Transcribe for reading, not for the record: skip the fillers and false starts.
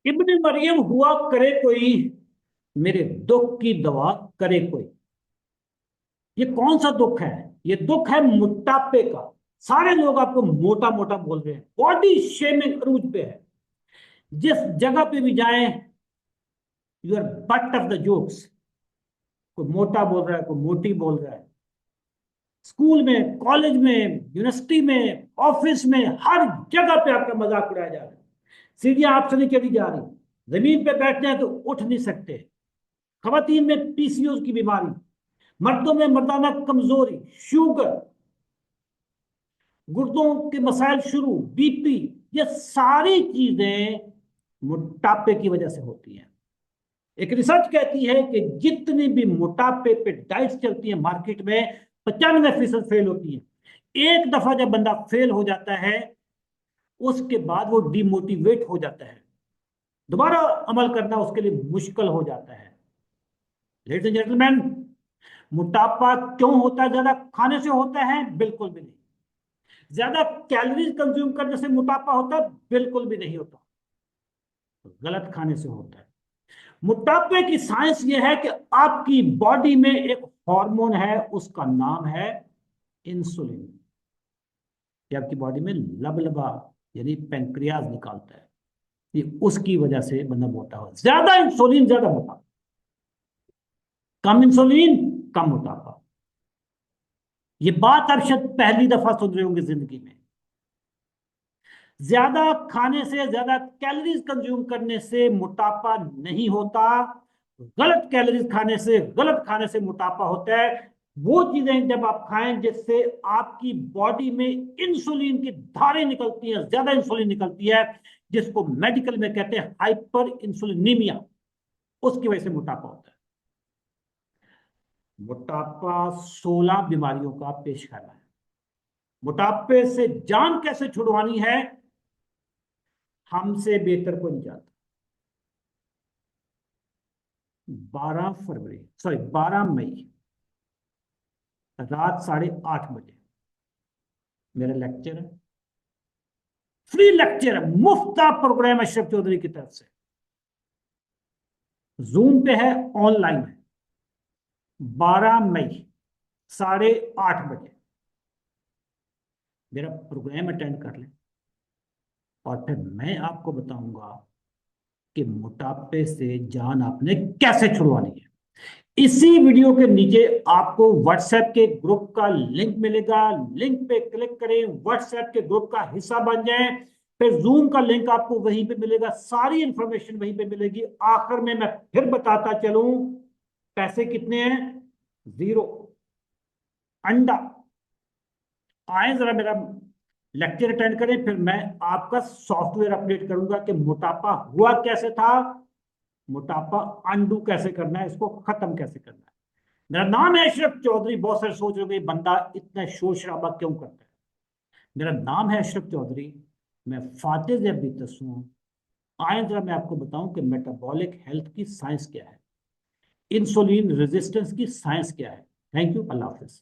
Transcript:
इब्ने मरियम हुआ करे कोई, मेरे दुख की दवा करे कोई। ये कौन सा दुख है? ये दुख है मोटापे का। सारे लोग आपको मोटा मोटा बोल रहे हैं, बॉडी शेमिंग अरूज पे है। जिस जगह पे भी जाएं, you are butt of the jokes. कोई मोटा बोल रहा है, कोई मोटी बोल रहा है। स्कूल में, कॉलेज में, यूनिवर्सिटी में, ऑफिस में, हर जगह पे आपका मजाक उड़ाया जा रहा है। सीढ़ियां आपसे नहीं चढ़ी जा रही, जमीन पे बैठते हैं तो उठ नहीं सकते। खवातीन में पीसीओ की बीमारी, मर्दों में मर्दाना कमजोरी, शुगर, गुर्दों के मसाइल शुरू, बीपी, ये सारी चीजें मोटापे की वजह से होती हैं। एक रिसर्च कहती है कि जितनी भी मोटापे पे डाइट्स चलती है मार्केट में, 95% फेल होती है। एक दफा जब बंदा फेल हो जाता है, उसके बाद वो डिमोटिवेट हो जाता है। दोबारा अमल करना उसके लिए मुश्किल हो जाता है। लेडीज एंड जेंटलमैन, मोटापा क्यों होता है? ज्यादा खाने से होता है? बिल्कुल भी नहीं। ज्यादा कैलोरीज कंज्यूम करने से मोटापा होता है? बिल्कुल भी नहीं होता। गलत खाने से होता है। मोटापे की साइंस यह है कि आपकी बॉडी में एक हार्मोन है, उसका नाम है इंसुलिन। ये आपकी बॉडी में लबलबा यानी पेंक्रियाज निकालता है। ये उसकी वजह से बंदा मोटा हो। ज्यादा इंसुलिन ज्यादा मोटा, कम इंसुलिन कम मोटापा। ये बात आप शायद पहली दफा सुन रहे होंगे जिंदगी में। ज्यादा खाने से, ज्यादा कैलोरीज कंज्यूम करने से मोटापा नहीं होता। गलत कैलोरीज खाने से, गलत खाने से मोटापा होता है। वो चीजें जब आप खाएं जिससे आपकी बॉडी में इंसुलिन की धारें निकलती हैं, ज्यादा इंसुलिन निकलती है, जिसको मेडिकल में कहते हैं हाइपर इंसुलिनीमिया, उसकी वजह से मोटापा होता है। मोटापा 16 बीमारियों का पेशखाना है। मोटापे से जान कैसे छुड़वानी है, हमसे बेहतर कोई नहीं जानता। 12 मई रात 8:30 बजे मेरा लेक्चर है। फ्री लेक्चर है, मुफ्त का प्रोग्राम है अशरफ चौधरी की तरफ से। जूम पे है, ऑनलाइन है। 12 मई 8:30 बजे मेरा प्रोग्राम अटेंड कर ले, और फिर मैं आपको बताऊंगा कि मोटापे से जान आपने कैसे छुड़वानी है। इसी वीडियो के नीचे आपको व्हाट्सएप के ग्रुप का लिंक मिलेगा। लिंक पे क्लिक करें, व्हाट्सएप के ग्रुप का हिस्सा बन जाएं। फिर जूम का लिंक आपको वहीं पे मिलेगा, सारी इंफॉर्मेशन वहीं पे मिलेगी। आखिर में मैं फिर बताता चलूं, पैसे कितने हैं? जीरो। अंडा। आए जरा मेरा लेक्चर अटेंड करें, फिर मैं आपका सॉफ्टवेयर अपडेट करूंगा कि मोटापा हुआ कैसे था, मोटापा अंडू कैसे करना है, इसको खत्म कैसे करना है। मेरा नाम है अशरफ चौधरी। बहुत सारे सोच रहे हो बंदा इतना शोर शराबा क्यों करता है। मेरा नाम है अशरफ चौधरी। मैं फातेह ज़ियाबितस हूँ। आए जरा मैं आपको बताऊं कि मेटाबॉलिक हेल्थ की साइंस क्या है, इंसुलिन रेजिस्टेंस की साइंस क्या है। Thank you. Allah Hafiz.